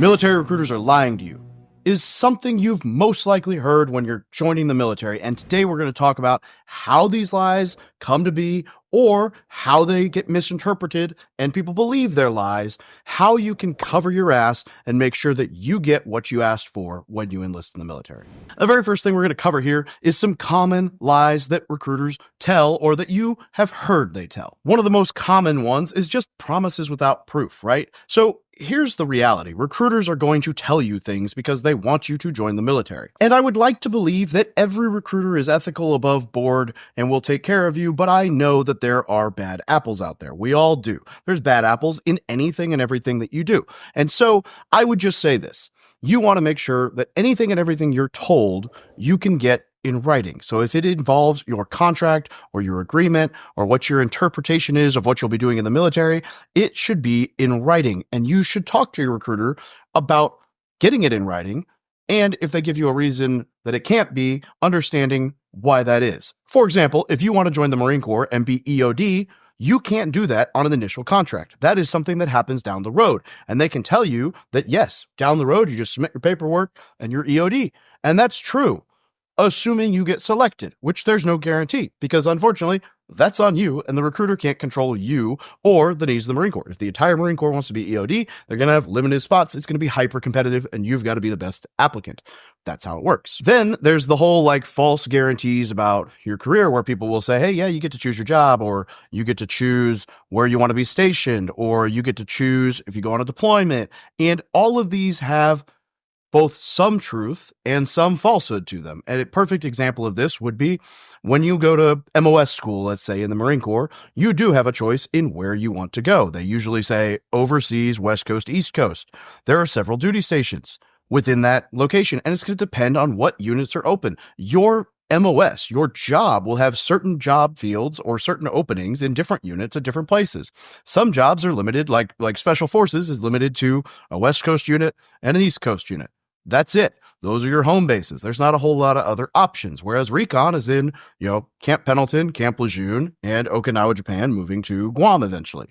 Military recruiters are lying to you is something you've most likely heard when you're joining the military. And today we're going to talk about how these lies come to be or how they get misinterpreted and people believe they're lies, how you can cover your ass and make sure that you get what you asked for when you enlist in the military. The very first thing we're going to cover here is some common lies that recruiters tell or that you have heard they tell. One of the most common ones is just promises without proof, right? So here's the reality. Recruiters are going to tell you things because they want you to join the military. And I would like to believe that every recruiter is ethical, above board, and will take care of you, but I know that there are bad apples out there. We all do. There's bad apples in anything and everything that you do. And so I would just say this. You want to make sure that anything and everything you're told, you can get in writing. So if it involves your contract or your agreement or what your interpretation is of what you'll be doing in the military, it should be in writing. And you should talk to your recruiter about getting it in writing. And if they give you a reason that it can't be, understanding why that is. For example, if you want to join the Marine Corps and be EOD, you can't do that on an initial contract. That is something that happens down the road. And they can tell you that, yes, down the road, you just submit your paperwork and you're EOD. And that's true, assuming you get selected, which there's no guarantee, because unfortunately, that's on you, and the recruiter can't control you or the needs of the Marine Corps. If the entire Marine Corps wants to be EOD, they're going to have limited spots. It's going to be hyper competitive, and you've got to be the best applicant. That's how it works. Then there's the whole false guarantees about your career where people will say, hey, yeah, you get to choose your job, or you get to choose where you want to be stationed, or you get to choose if you go on a deployment. And all of these have both some truth and some falsehood to them. And a perfect example of this would be when you go to MOS school, let's say in the Marine Corps, you do have a choice in where you want to go. They usually say overseas, West Coast, East Coast. There are several duty stations within that location, and it's going to depend on what units are open. Your MOS, your job, will have certain job fields or certain openings in different units at different places. Some jobs are limited, like Special Forces is limited to a West Coast unit and an East Coast unit. That's it. Those are your home bases. There's not a whole lot of other options. Whereas recon is in, Camp Pendleton, Camp Lejeune, and Okinawa, Japan, moving to Guam eventually.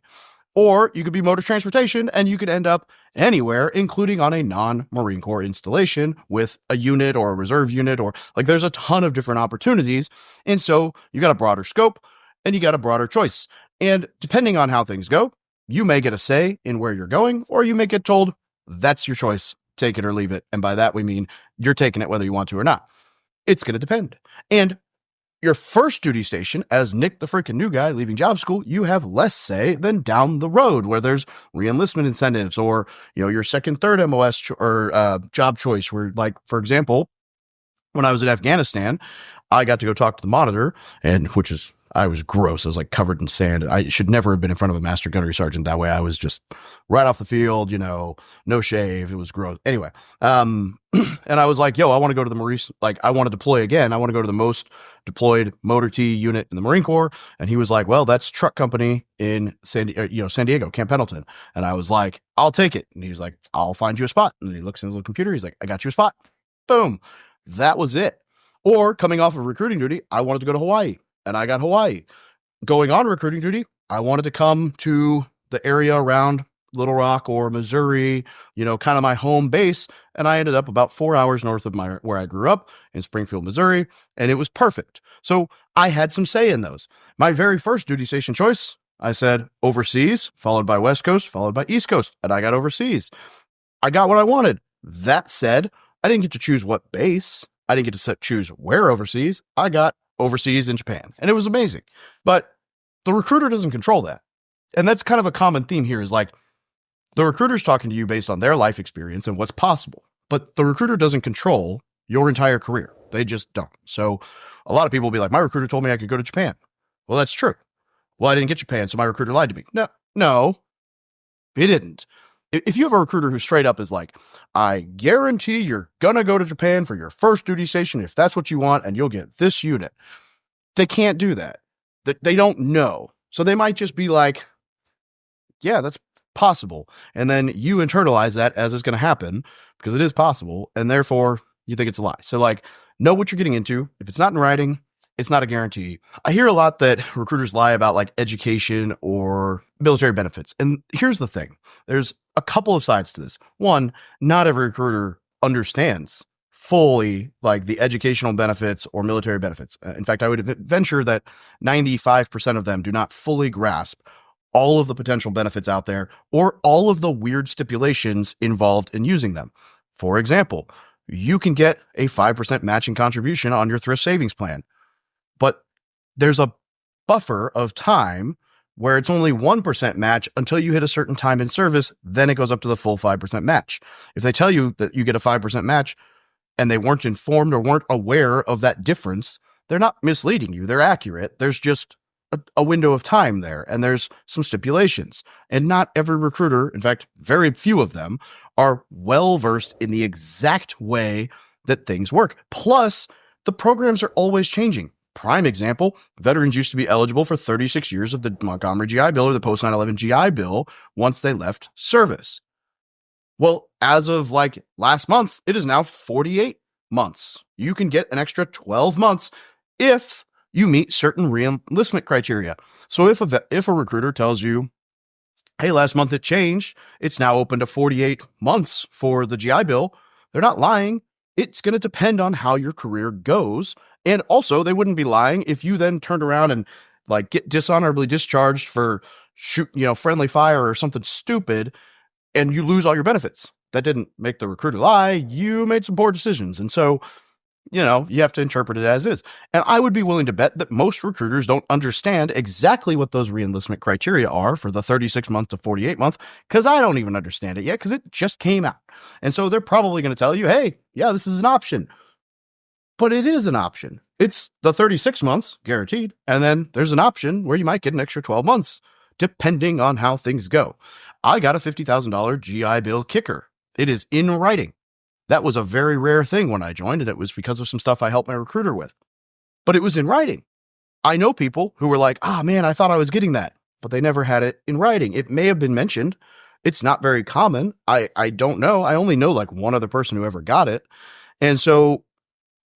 Or you could be motor transportation and you could end up anywhere, including on a non-Marine Corps installation with a unit or a reserve unit, or there's a ton of different opportunities. And so you got a broader scope and you got a broader choice. And depending on how things go, you may get a say in where you're going, or you may get told that's your choice. Take it or leave it. And by that, we mean you're taking it whether you want to or not. It's going to depend. And your first duty station, as Nick, the freaking new guy leaving job school, you have less say than down the road where there's reenlistment incentives, or, your second, third MOS or job choice where, for example, when I was in Afghanistan, I got to go talk to the monitor, and I was gross. I was covered in sand. I should never have been in front of a master gunnery sergeant that way. I was just right off the field, no shave. It was gross. Anyway, and I was like, yo, I want to go to the Marines. I want to deploy again. I want to go to the most deployed motor T unit in the Marine Corps. And he was like, well, that's truck company in San Diego, Camp Pendleton. And I was like, I'll take it. And he was like, I'll find you a spot. And he looks in his little computer. He's like, I got you a spot. Boom. That was it. Or coming off of recruiting duty, I wanted to go to Hawaii. And I got Hawaii. Going on recruiting duty, I wanted to come to the area around Little Rock or Missouri, kind of my home base. And I ended up about 4 hours north of where I grew up in Springfield, Missouri. And it was perfect. So I had some say in those. My very first duty station choice, I said overseas, followed by West Coast, followed by East Coast. And I got overseas. I got what I wanted. That said, I didn't get to choose what base. I didn't get to choose where overseas. I got overseas in Japan. And it was amazing. But the recruiter doesn't control that. And that's kind of a common theme here is the recruiter's talking to you based on their life experience and what's possible. But the recruiter doesn't control your entire career. They just don't. So a lot of people will be like, my recruiter told me I could go to Japan. Well, that's true. Well, I didn't get Japan, so my recruiter lied to me. No, he didn't. If you have a recruiter who straight up is like, I guarantee you're going to go to Japan for your first duty station if that's what you want, and you'll get this unit. They can't do that. They don't know. So they might just be like, yeah, that's possible. And then you internalize that as it's going to happen because it is possible. And therefore you think it's a lie. So know what you're getting into. If it's not in writing, It's not a guarantee. I hear a lot that recruiters lie about like education or military benefits. And here's the thing. There's a couple of sides to this. One, not every recruiter understands fully like the educational benefits or military benefits. In fact, I would venture that 95% of them do not fully grasp all of the potential benefits out there or all of the weird stipulations involved in using them. For example, you can get a 5% matching contribution on your thrift savings plan, but there's a buffer of time where it's only 1% match until you hit a certain time in service. Then it goes up to the full 5% match. If they tell you that you get a 5% match and they weren't informed or weren't aware of that difference, they're not misleading you. They're accurate. There's just a window of time there, and there's some stipulations. And not every recruiter, in fact, very few of them, are well-versed in the exact way that things work. Plus, the programs are always changing. Prime example, veterans used to be eligible for 36 years of the Montgomery GI Bill or the post 9/11 GI Bill once they left service. Well, as of like last month, it is now 48 months. You can get an extra 12 months if you meet certain re-enlistment criteria. So if a recruiter tells you, hey, last month it changed, it's now open to 48 months for the GI Bill, they're not lying. It's going to depend on how your career goes. And also, they wouldn't be lying if you then turned around and like get dishonorably discharged for friendly fire or something stupid, and you lose all your benefits. That didn't make the recruiter lie. You made some poor decisions. And so, you have to interpret it as is. And I would be willing to bet that most recruiters don't understand exactly what those reenlistment criteria are for the 36 month to 48 month, because I don't even understand it yet, because it just came out. And so they're probably going to tell you, hey, yeah, this is an option. But it is an option. It's the 36 months guaranteed. And then there's an option where you might get an extra 12 months, depending on how things go. I got a $50,000 GI Bill kicker. It is in writing. That was a very rare thing when I joined, and it was because of some stuff I helped my recruiter with. But it was in writing. I know people who were like, man, I thought I was getting that, but they never had it in writing. It may have been mentioned. It's not very common. I don't know. I only know like one other person who ever got it. And so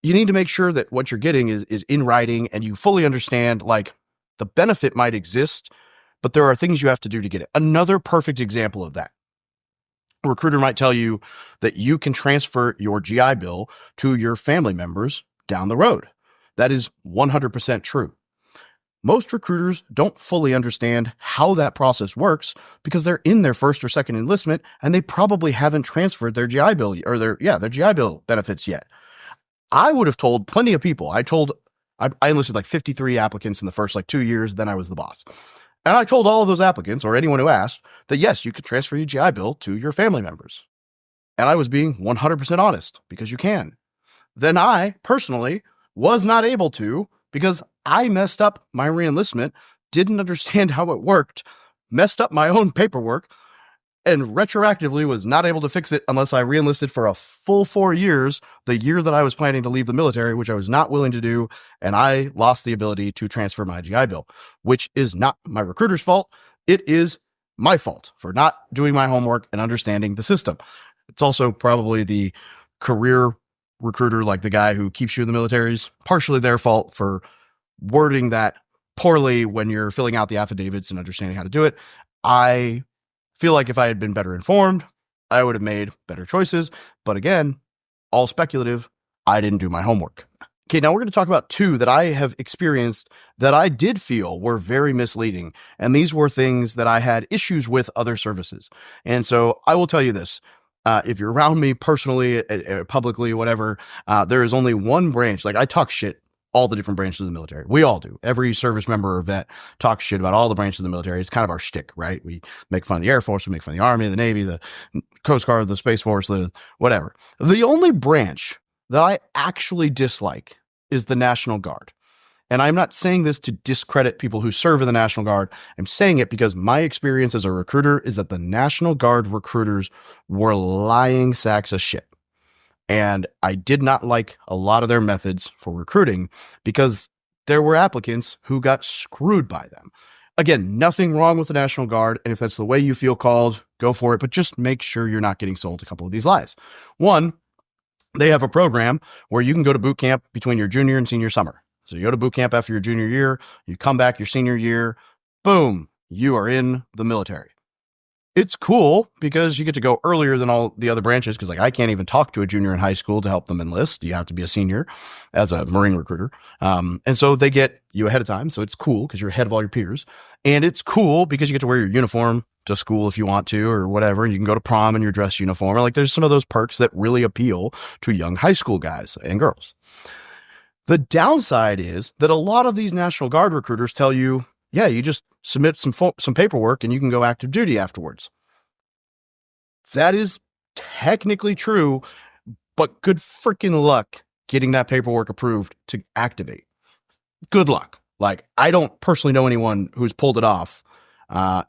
you need to make sure that what you're getting is in writing and you fully understand like the benefit might exist, but there are things you have to do to get it. Another perfect example of that. A recruiter might tell you that you can transfer your GI Bill to your family members down the road. That is 100% true. Most recruiters don't fully understand how that process works because they're in their first or second enlistment and they probably haven't transferred their GI Bill or their GI Bill benefits yet. I would have told plenty of people. I enlisted like 53 applicants in the first 2 years. Then I was the boss. And I told all of those applicants or anyone who asked that, yes, you could transfer your GI Bill to your family members. And I was being 100% honest because you can. Then I personally was not able to because I messed up my reenlistment, didn't understand how it worked, messed up my own paperwork, and retroactively was not able to fix it unless I reenlisted for a full 4 years, the year that I was planning to leave the military, which I was not willing to do, and I lost the ability to transfer my GI Bill, which is not my recruiter's fault. It is my fault for not doing my homework and understanding the system. It's also probably the career recruiter, like the guy who keeps you in the military, is partially their fault for wording that poorly when you're filling out the affidavits and understanding how to do it. I feel like if I had been better informed, I would have made better choices. But again, all speculative. I didn't do my homework. Okay, now we're going to talk about two that I have experienced that I did feel were very misleading. And these were things that I had issues with other services. And so I will tell you this. If you're around me personally, publicly, whatever, there is only one branch. Like I talk shit all the different branches of the military. We all do. Every service member or vet talks shit about all the branches of the military. It's kind of our shtick, right? We make fun of the Air Force, we make fun of the Army, the Navy, the Coast Guard, the Space Force, the whatever. The only branch that I actually dislike is the National Guard. And I'm not saying this to discredit people who serve in the National Guard. I'm saying it because my experience as a recruiter is that the National Guard recruiters were lying sacks of shit. And I did not like a lot of their methods for recruiting because there were applicants who got screwed by them. Again, nothing wrong with the National Guard. And if that's the way you feel called, go for it. But just make sure you're not getting sold a couple of these lies. One, they have a program where you can go to boot camp between your junior and senior summer. So you go to boot camp after your junior year, you come back your senior year, boom, you are in the military. It's cool because you get to go earlier than all the other branches because, like, I can't even talk to a junior in high school to help them enlist. You have to be a senior as a Marine recruiter. And so they get you ahead of time. So it's cool because you're ahead of all your peers. And it's cool because you get to wear your uniform to school if you want to or whatever. And you can go to prom in your dress uniform. Like, there's some of those perks that really appeal to young high school guys and girls. The downside is that a lot of these National Guard recruiters tell you, yeah, you just submit some paperwork and you can go active duty afterwards. That is technically true, but good freaking luck getting that paperwork approved to activate. Good luck. Like, I don't personally know anyone who's pulled it off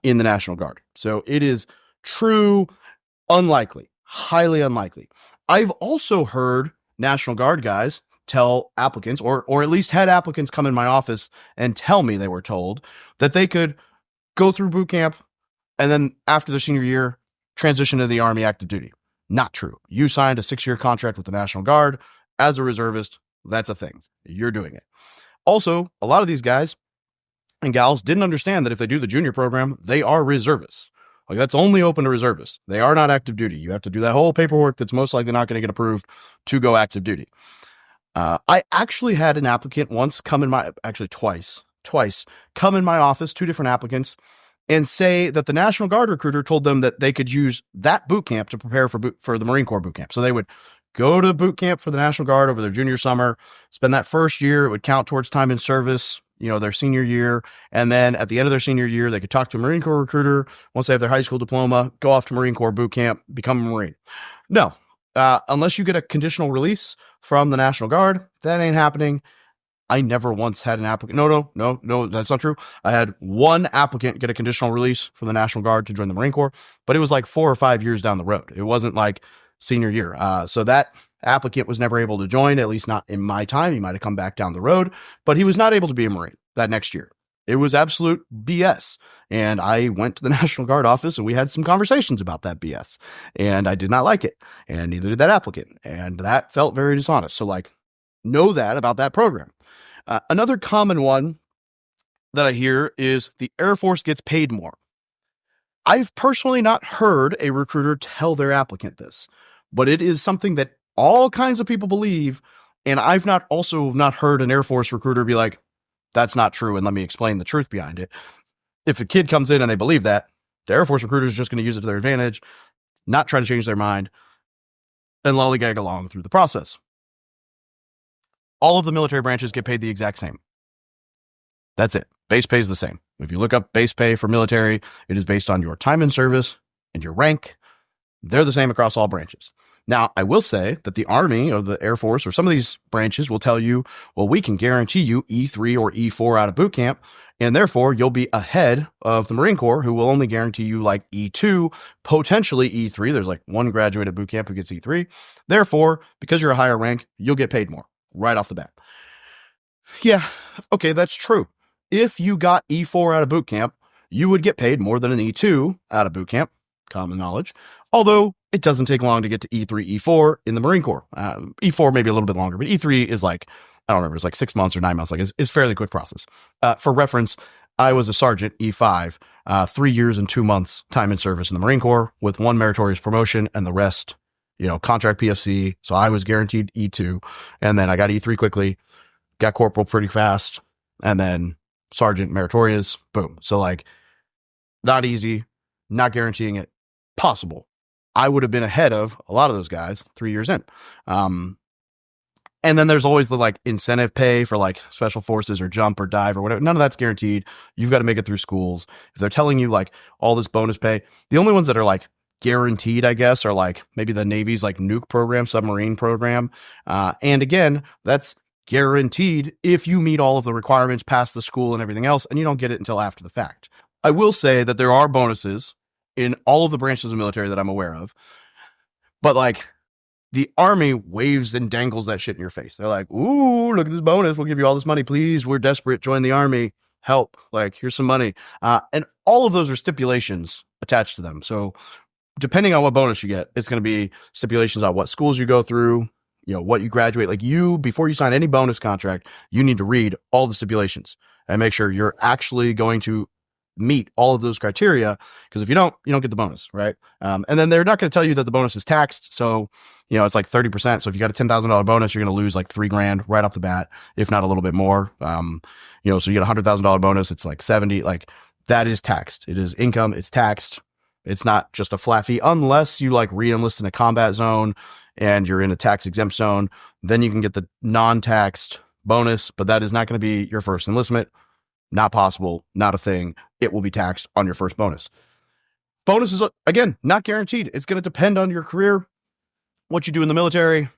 in the National Guard. So it is true, unlikely, highly unlikely. I've also heard National Guard guys tell applicants, or at least had applicants come in my office and tell me they were told that they could go through boot camp and then after their senior year, transition to the Army active duty. Not true. You signed a 6-year contract with the National Guard as a reservist. That's a thing. You're doing it. Also, a lot of these guys and gals didn't understand that if they do the junior program, they are reservists. Like, that's only open to reservists. They are not active duty. You have to do that whole paperwork that's most likely not going to get approved to go active duty. I actually had an applicant once come in twice come in my office, 2 different applicants, and say that the National Guard recruiter told them that they could use that boot camp to prepare for the Marine Corps boot camp. So they would go to boot camp for the National Guard over their junior summer, spend that first year. It would count towards time in service, their senior year. And then at the end of their senior year, they could talk to a Marine Corps recruiter. Once they have their high school diploma, go off to Marine Corps boot camp, become a Marine. No, unless you get a conditional release from the National Guard, that ain't happening. I never once had an applicant. No, that's not true. I had one applicant get a conditional release from the National Guard to join the Marine Corps, but it was like 4 or 5 years down the road. It wasn't like senior year. So that applicant was never able to join, at least not in my time. He might have come back down the road, but he was not able to be a Marine that next year. It was absolute BS. And I went to the National Guard office and we had some conversations about that BS. And I did not like it. And neither did that applicant. And that felt very dishonest. So, like, know that about that program. Another common one that I hear is the Air Force gets paid more. I've personally not heard a recruiter tell their applicant this, but it is something that all kinds of people believe. And I've not heard an Air Force recruiter be like, that's not true, and let me explain the truth behind it. If a kid comes in and they believe that, the Air Force recruiter is just going to use it to their advantage, not try to change their mind, and lollygag along through the process. All of the military branches get paid the exact same. That's it. Base pay is the same. If you look up base pay for military, it is based on your time in service and your rank. They're the same across all branches. Now, I will say that the Army or the Air Force or some of these branches will tell you, well, we can guarantee you E3 or E4 out of boot camp, and therefore you'll be ahead of the Marine Corps, who will only guarantee you like E2, potentially E3. There's like one graduate at boot camp who gets E3. Therefore, because you're a higher rank, you'll get paid more right off the bat. Yeah, okay, that's true. If you got E4 out of boot camp, you would get paid more than an E2 out of boot camp. Common knowledge. Although it doesn't take long to get to E3, E4 in the Marine Corps. E4 maybe a little bit longer, but E3 is like, I don't remember, it's like 6 months or 9 months. Like, it's fairly quick process. For reference, I was a sergeant, E5, 3 years and 2 months time in service in the Marine Corps with 1 meritorious promotion and the rest, contract PFC. So I was guaranteed E2, and then I got E3 quickly, got corporal pretty fast, and then sergeant meritorious, boom. So, like, not easy, not guaranteeing it. Possible. I would have been ahead of a lot of those guys 3 years in. And then there's always the like incentive pay for like special forces or jump or dive or whatever. None of that's guaranteed. You've got to make it through schools. If they're telling you like all this bonus pay, the only ones that are like guaranteed, I guess, are like maybe the Navy's like nuke program, submarine program. And again, that's guaranteed if you meet all of the requirements, pass the school and everything else, and you don't get it until after the fact. I will say that there are bonuses in all of the branches of the military that I'm aware of. But like the Army waves and dangles that shit in your face. They're like, ooh, look at this bonus. We'll give you all this money. Please. We're desperate. Join the Army. Help. Like, here's some money. And all of those are stipulations attached to them. So depending on what bonus you get, it's going to be stipulations on what schools you go through, what you graduate, like before you sign any bonus contract, you need to read all the stipulations and make sure you're actually going to meet all of those criteria. Because if you don't get the bonus, right? And then they're not going to tell you that the bonus is taxed. So, it's like 30%. So if you got a $10,000 bonus, you're going to lose like $3,000 right off the bat, if not a little bit more. So you get a $100,000 bonus, it's like 70, like that is taxed. It is income. It's taxed. It's not just a flat fee unless you like re-enlist in a combat zone and you're in a tax exempt zone. Then you can get the non-taxed bonus, but that is not going to be your first enlistment. Not possible, not a thing. It will be taxed on your first bonus. Bonus is, again, not guaranteed. It's going to depend on your career, what you do in the military,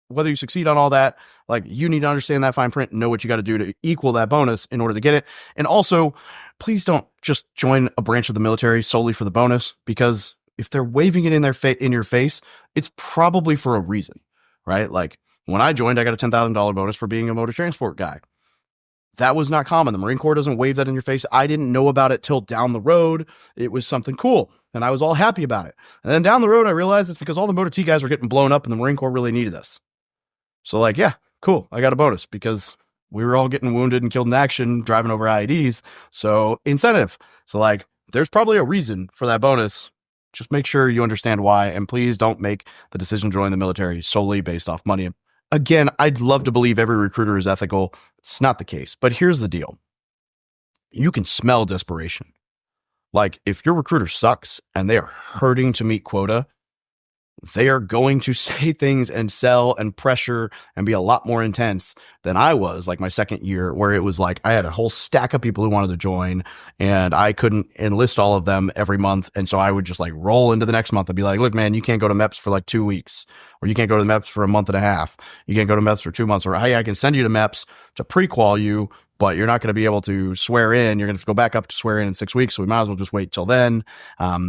whether you succeed on all that. Like, you need to understand that fine print and know what you got to do to equal that bonus in order to get it. And also, please don't just join a branch of the military solely for the bonus, because if they're waving it in your face, it's probably for a reason, right? Like, when I joined, I got a $10,000 bonus for being a motor transport guy. That was not common. The Marine Corps doesn't wave that in your face. I didn't know about it till down the road. It was something cool, and I was all happy about it. And then down the road, I realized it's because all the Motor T guys were getting blown up, and the Marine Corps really needed us. So like, yeah, cool. I got a bonus because we were all getting wounded and killed in action, driving over IEDs. So incentive. So like, there's probably a reason for that bonus. Just make sure you understand why, and please don't make the decision to join the military solely based off money. Again, I'd love to believe every recruiter is ethical. It's not the case. But here's the deal. You can smell desperation. Like, if your recruiter sucks and they are hurting to meet quota, they are going to say things and sell and pressure and be a lot more intense than I was, like my second year, where it was like I had a whole stack of people who wanted to join and I couldn't enlist all of them every month. And so I would just like roll into the next month and be like, look, man, you can't go to MEPS for like 2 weeks, or you can't go to MEPS for a month and a half. You can't go to MEPS for 2 months, or hey, I can send you to MEPS to pre-qual you, but you're not going to be able to swear in. You're going to have to go back up to swear in 6 weeks. So we might as well just wait till then.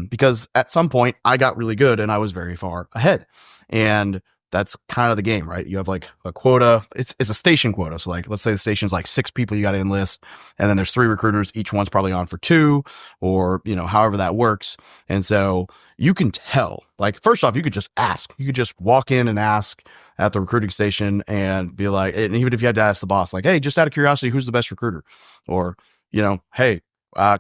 Because at some point I got really good and I was very far ahead. And that's kind of the game, right? You have like a quota. It's a station quota. So like, let's say the station's like 6 people you got to enlist, and then there's 3 recruiters. Each one's probably on for 2, or, however that works. And so you can tell, like, first off, you could just ask. You could just walk in and ask at the recruiting station and be like, and even if you had to ask the boss, like, hey, just out of curiosity, who's the best recruiter? Or, hey, I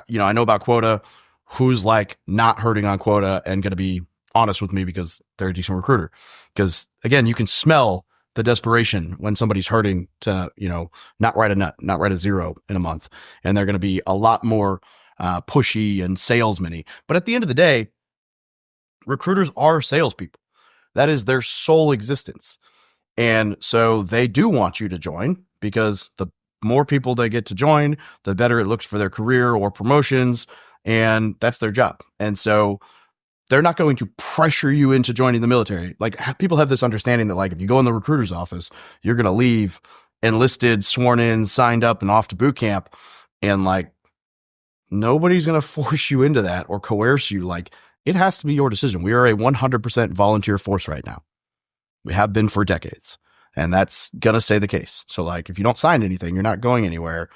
know about quota. Who's like not hurting on quota and going to be honest with me because they're a decent recruiter? Because again, you can smell the desperation when somebody's hurting to, not write a nut, not write a 0 in a month. And they're going to be a lot more pushy and salesman-y. But at the end of the day, recruiters are salespeople. That is their sole existence. And so they do want you to join, because the more people they get to join, the better it looks for their career or promotions. And that's their job. And so they're not going to pressure you into joining the military. Like, people have this understanding that like, if you go in the recruiter's office, you're going to leave enlisted, sworn in, signed up, and off to boot camp. And like, nobody's going to force you into that or coerce you. Like, it has to be your decision. We are a 100% volunteer force right now. We have been for decades, and that's going to stay the case. So like, if you don't sign anything, you're not going anywhere.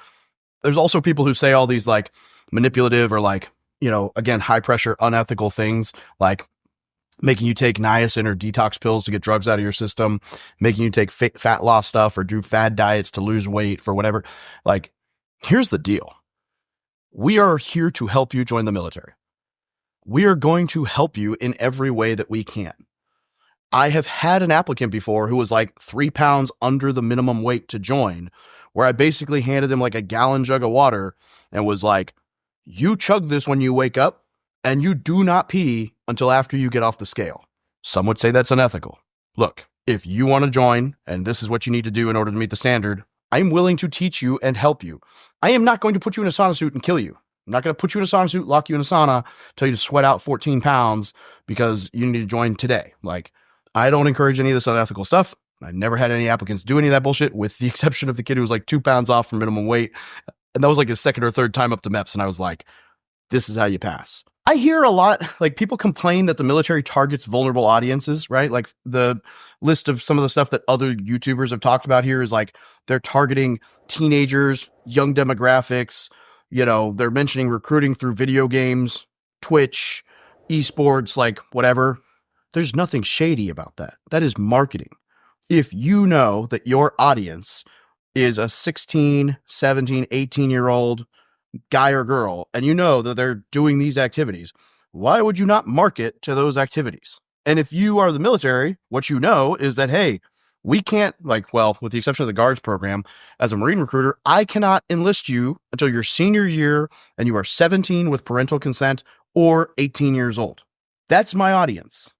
There's also people who say all these like manipulative or like, again, high pressure, unethical things, like making you take niacin or detox pills to get drugs out of your system, making you take fat loss stuff or do fad diets to lose weight for whatever. Like, here's the deal. We are here to help you join the military. We are going to help you in every way that we can. I have had an applicant before who was like 3 pounds under the minimum weight to join, where I basically handed him like a gallon jug of water and was like, you chug this when you wake up, and you do not pee until after you get off the scale. Some would say that's unethical. Look, if you want to join and this is what you need to do in order to meet the standard, I'm willing to teach you and help you. I am not going to put you in a sauna suit and kill you. I'm not going to put you in a sauna suit, lock you in a sauna, tell you to sweat out 14 pounds because you need to join today. Like, I don't encourage any of this unethical stuff. I never had any applicants do any of that bullshit, with the exception of the kid who was like 2 pounds off from minimum weight. And that was like his second or third time up to MEPS. And I was like, this is how you pass. I hear a lot, like, people complain that the military targets vulnerable audiences, right? Like, the list of some of the stuff that other YouTubers have talked about here is like, they're targeting teenagers, young demographics. They're mentioning recruiting through video games, Twitch, esports, like whatever. There's nothing shady about that. That is marketing. If you know that your audience is a 16, 17, 18-year-old guy or girl, and you know that they're doing these activities, why would you not market to those activities? And if you are the military, what you know is that, hey, we can't, with the exception of the guards program, as a Marine recruiter, I cannot enlist you until your senior year and you are 17 with parental consent or 18 years old. That's my audience.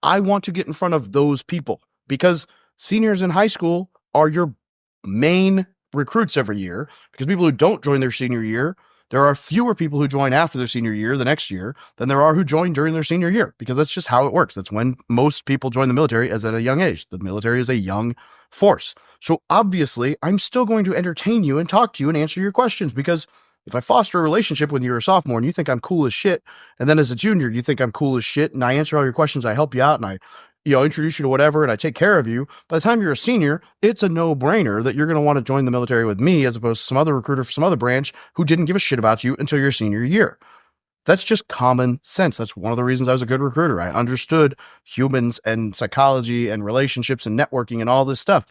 I want to get in front of those people because seniors in high school are your main recruits every year, because people who don't join their senior year, there are fewer people who join after their senior year the next year than there are who join during their senior year, because that's just how it works. That's when most people join the military, as at a young age. The military is a young force. So obviously, I'm still going to entertain you and talk to you and answer your questions, because if I foster a relationship when you're a sophomore and you think I'm cool as shit, and then as a junior, you think I'm cool as shit, and I answer all your questions, I help you out, and I introduce you to whatever, and I take care of you, by the time you're a senior, it's a no-brainer that you're going to want to join the military with me as opposed to some other recruiter for some other branch who didn't give a shit about you until your senior year. That's just common sense. That's one of the reasons I was a good recruiter. I understood humans and psychology and relationships and networking and all this stuff.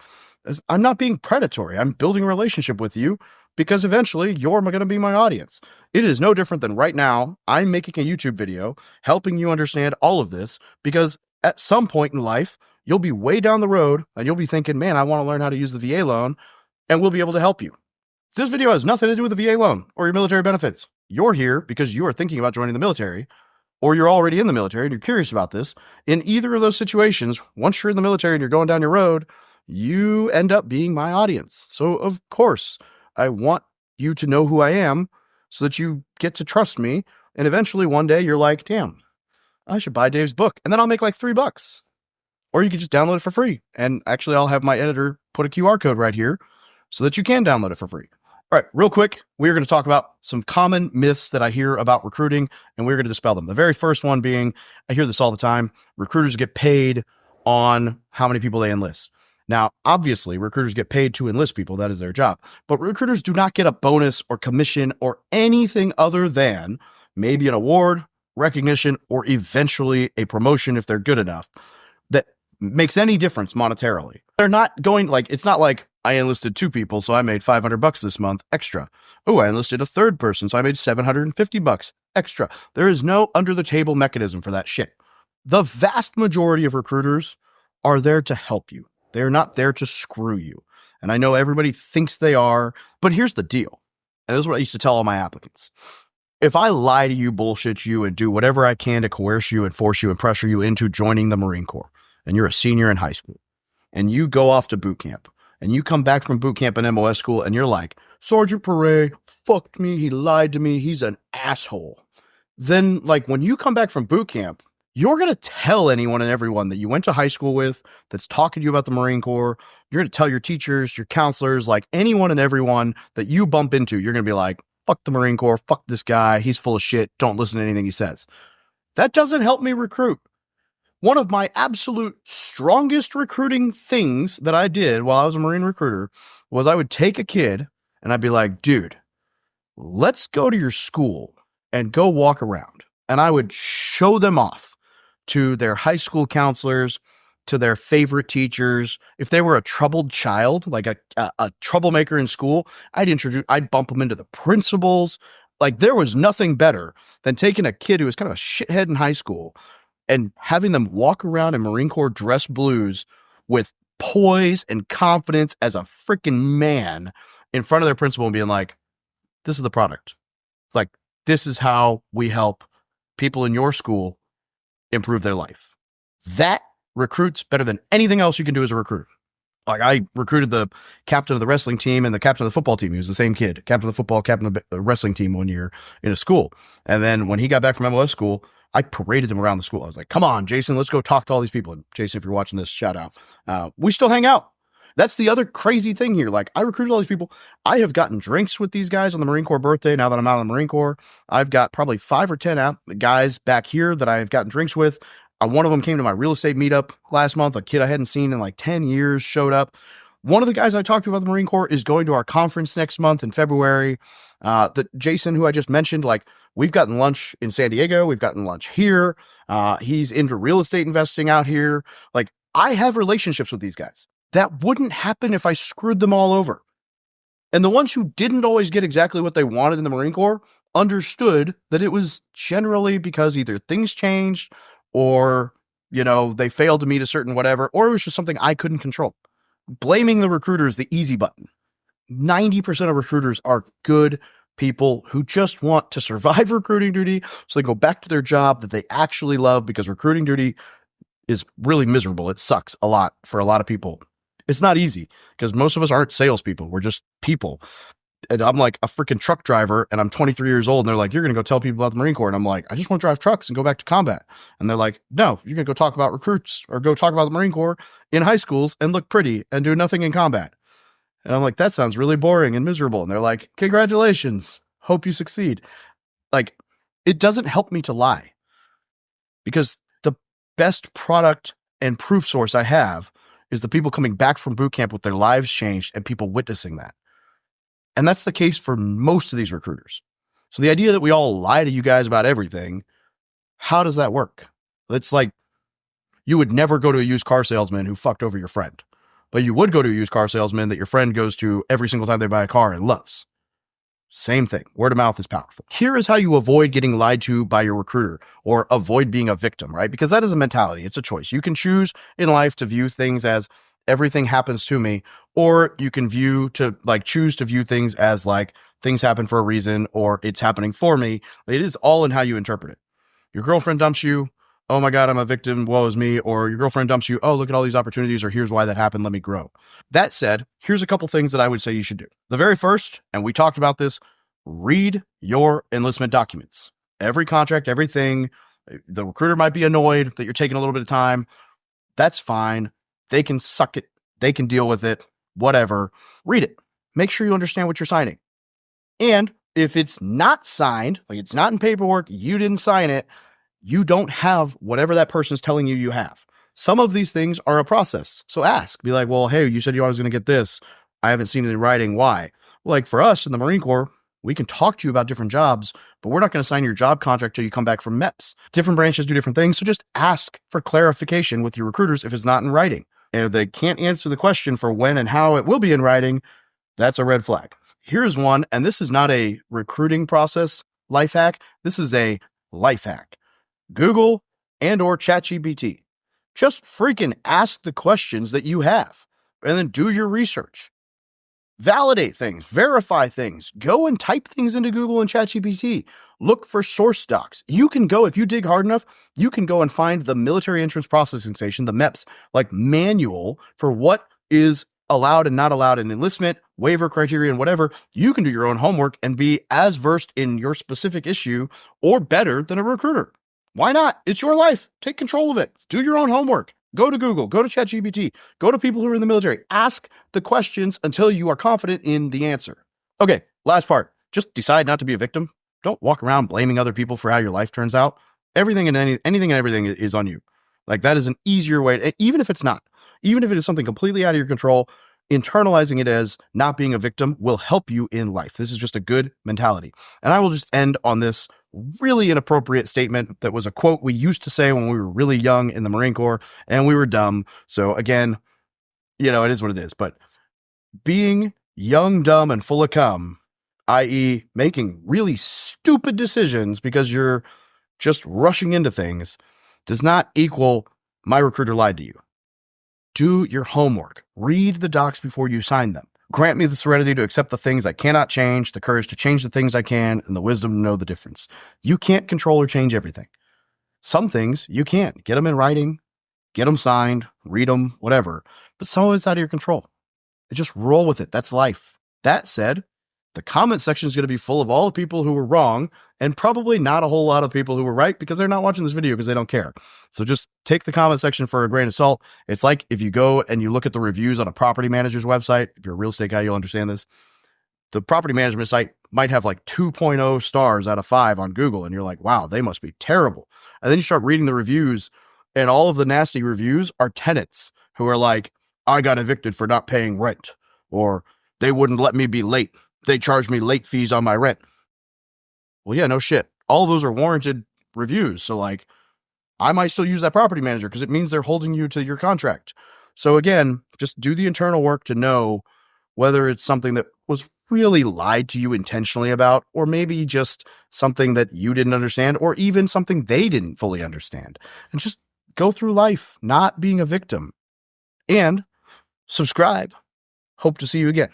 I'm not being predatory. I'm building a relationship with you because eventually you're going to be my audience. It is no different than right now. I'm making a YouTube video helping you understand all of this, because at some point in life, you'll be way down the road and you'll be thinking, man, I want to learn how to use the VA loan, and we'll be able to help you. This video has nothing to do with the VA loan or your military benefits. You're here because you are thinking about joining the military, or you're already in the military and you're curious about this. In either of those situations, once you're in the military and you're going down your road, you end up being my audience. So of course, I want you to know who I am so that you get to trust me. And eventually one day you're like, damn, I should buy Dave's book, and then I'll make like $3. Or you can just download it for free. And actually, I'll have my editor put a QR code right here so that you can download it for free. All right, real quick, we're going to talk about some common myths that I hear about recruiting, and we're going to dispel them. The very first one being, I hear this all the time, recruiters get paid on how many people they enlist. Now, obviously, recruiters get paid to enlist people. That is their job. But recruiters do not get a bonus or commission or anything other than maybe an award, recognition, or eventually a promotion if they're good enough that makes any difference monetarily. They're not going it's not like I enlisted 2 people, so I made $500 this month extra. Oh, I enlisted a 3rd person, so I made $750 extra. There is no under the table mechanism for that shit. The vast majority of recruiters are there to help you. They're not there to screw you. And I know everybody thinks they are, but here's the deal. And this is what I used to tell all my applicants. If I lie to you, bullshit you, and do whatever I can to coerce you and force you and pressure you into joining the Marine Corps, and you're a senior in high school, and you go off to boot camp, and you come back from boot camp and MOS school, and you're like, Sergeant Perret fucked me, he lied to me, he's an asshole. Then, when you come back from boot camp, you're going to tell anyone and everyone that you went to high school with that's talking to you about the Marine Corps. You're going to tell your teachers, your counselors, anyone and everyone that you bump into, you're going to be like, fuck the Marine Corps, fuck this guy, he's full of shit, don't listen to anything he says. That doesn't help me recruit. One of my absolute strongest recruiting things that I did while I was a Marine recruiter was I would take a kid and I'd be like, dude, let's go to your school and go walk around. And I would show them off to their high school counselors, to their favorite teachers. If they were a troubled child, like a troublemaker in school, I'd bump them into the principals. There was nothing better than taking a kid who was kind of a shithead in high school and having them walk around in Marine Corps dress blues with poise and confidence as a freaking man in front of their principal and being like, this is the product. This is how we help people in your school improve their life. That recruits better than anything else you can do as a recruiter. I recruited the captain of the wrestling team and the captain of the football team. He was the same kid, captain of the football, captain of the wrestling team one year in a school. And then when he got back from MLS school, I paraded him around the school. I was like, come on, Jason, let's go talk to all these people. And Jason, if you're watching this, shout out. We still hang out. That's the other crazy thing here. I recruited all these people. I have gotten drinks with these guys on the Marine Corps birthday. Now that I'm out of the Marine Corps, I've got probably 5 or 10 guys back here that I've gotten drinks with. One of them came to my real estate meetup last month. A kid I hadn't seen in 10 years showed up. One of the guys I talked to about the Marine Corps is going to our conference next month in February. Jason, who I just mentioned, we've gotten lunch in San Diego. We've gotten lunch here. He's into real estate investing out here. I have relationships with these guys. That wouldn't happen if I screwed them all over. And the ones who didn't always get exactly what they wanted in the Marine Corps understood that it was generally because either things changed or, they failed to meet a certain whatever, or it was just something I couldn't control. Blaming the recruiter is the easy button. 90% of recruiters are good people who just want to survive recruiting duty so they go back to their job that they actually love, because recruiting duty is really miserable. It sucks a lot for a lot of people. It's not easy because most of us aren't salespeople. We're just people. And I'm like a freaking truck driver and I'm 23 years old and they're like, you're going to go tell people about the Marine Corps. And I'm like, I just want to drive trucks and go back to combat. And they're like, no, you're going to go talk about recruits or go talk about the Marine Corps in high schools and look pretty and do nothing in combat. And I'm like, that sounds really boring and miserable. And they're like, congratulations. Hope you succeed. Like, it doesn't help me to lie, because the best product and proof source I have is the people coming back from boot camp with their lives changed and people witnessing that. And that's the case for most of these recruiters. So the idea that we all lie to you guys about everything, how does that work? It's like you would never go to a used car salesman who fucked over your friend, but you would go to a used car salesman that your friend goes to every single time they buy a car and loves. Same thing. Word of mouth is powerful. Here is how you avoid getting lied to by your recruiter, or avoid being a victim, right? Because that is a mentality. It's a choice. You can choose in life to view things as everything happens to me, or you can choose to view things as like things happen for a reason, or it's happening for me. It is all in how you interpret it. Your girlfriend dumps you. Oh my God, I'm a victim. Woe is me. Or your girlfriend dumps you. Oh, look at all these opportunities, or here's why that happened. Let me grow. That said, here's a couple things that I would say you should do. The very first, and we talked about this, read your enlistment documents. Every contract, everything. The recruiter might be annoyed that you're taking a little bit of time. That's fine. They can suck it. They can deal with it. Whatever. Read it. Make sure you understand what you're signing. And if it's not signed, like it's not in paperwork, you didn't sign it, you don't have whatever that person's telling you you have. Some of these things are a process. So ask. Be like, well, hey, you said you always going to get this. I haven't seen it in writing. Why? Well, like for us in the Marine Corps, we can talk to you about different jobs, but we're not going to sign your job contract till you come back from MEPS. Different branches do different things. So just ask for clarification with your recruiters if it's not in writing. And if they can't answer the question for when and how it will be in writing, that's a red flag. Here's one, and this is not a recruiting process life hack. This is a life hack. Google and or ChatGPT. Just freaking ask the questions that you have and then do your research. Validate things, verify things, go and type things into Google and ChatGPT. Look for source docs. You can go, if you dig hard enough, you can go and find the Military Entrance Processing Station, the MEPS, like manual for what is allowed and not allowed in enlistment, waiver criteria, and whatever. You can do your own homework and be as versed in your specific issue or better than a recruiter. Why not? It's your life. Take control of it. Do your own homework. Go to Google, go to ChatGPT, go to people who are in the military. Ask the questions until you are confident in the answer. Okay, last part. Just decide not to be a victim. Don't walk around blaming other people for how your life turns out. Anything and everything is on you. Like that is an easier way, even if it's not. Even if it is something completely out of your control, internalizing it as not being a victim will help you in life. This is just a good mentality. And I will just end on this really inappropriate statement that was a quote we used to say when we were really young in the Marine Corps and we were dumb. So again, it is what it is. But being young, dumb, and full of cum, i.e. making really stupid decisions because you're just rushing into things, does not equal my recruiter lied to you. Do your homework. Read the docs before you sign them. Grant me the serenity to accept the things I cannot change, the courage to change the things I can, and the wisdom to know the difference. You can't control or change everything. Some things you can't. Get them in writing, get them signed, read them, whatever. But some of it's out of your control. Just roll with it. That's life. That said, the comment section is going to be full of all the people who were wrong and probably not a whole lot of people who were right because they're not watching this video because they don't care. So just take the comment section for a grain of salt. It's like if you go and you look at the reviews on a property manager's website. If you're a real estate guy, you'll understand this. The property management site might have like 2.0 stars out of 5 on Google. And you're like, wow, they must be terrible. And then you start reading the reviews and all of the nasty reviews are tenants who are like, I got evicted for not paying rent, or they wouldn't let me be late. They charge me late fees on my rent. Well, yeah, no shit. All of those are warranted reviews. So like, I might still use that property manager because it means they're holding you to your contract. So again, just do the internal work to know whether it's something that was really lied to you intentionally about, or maybe just something that you didn't understand, or even something they didn't fully understand. And just go through life not being a victim. And subscribe. Hope to see you again.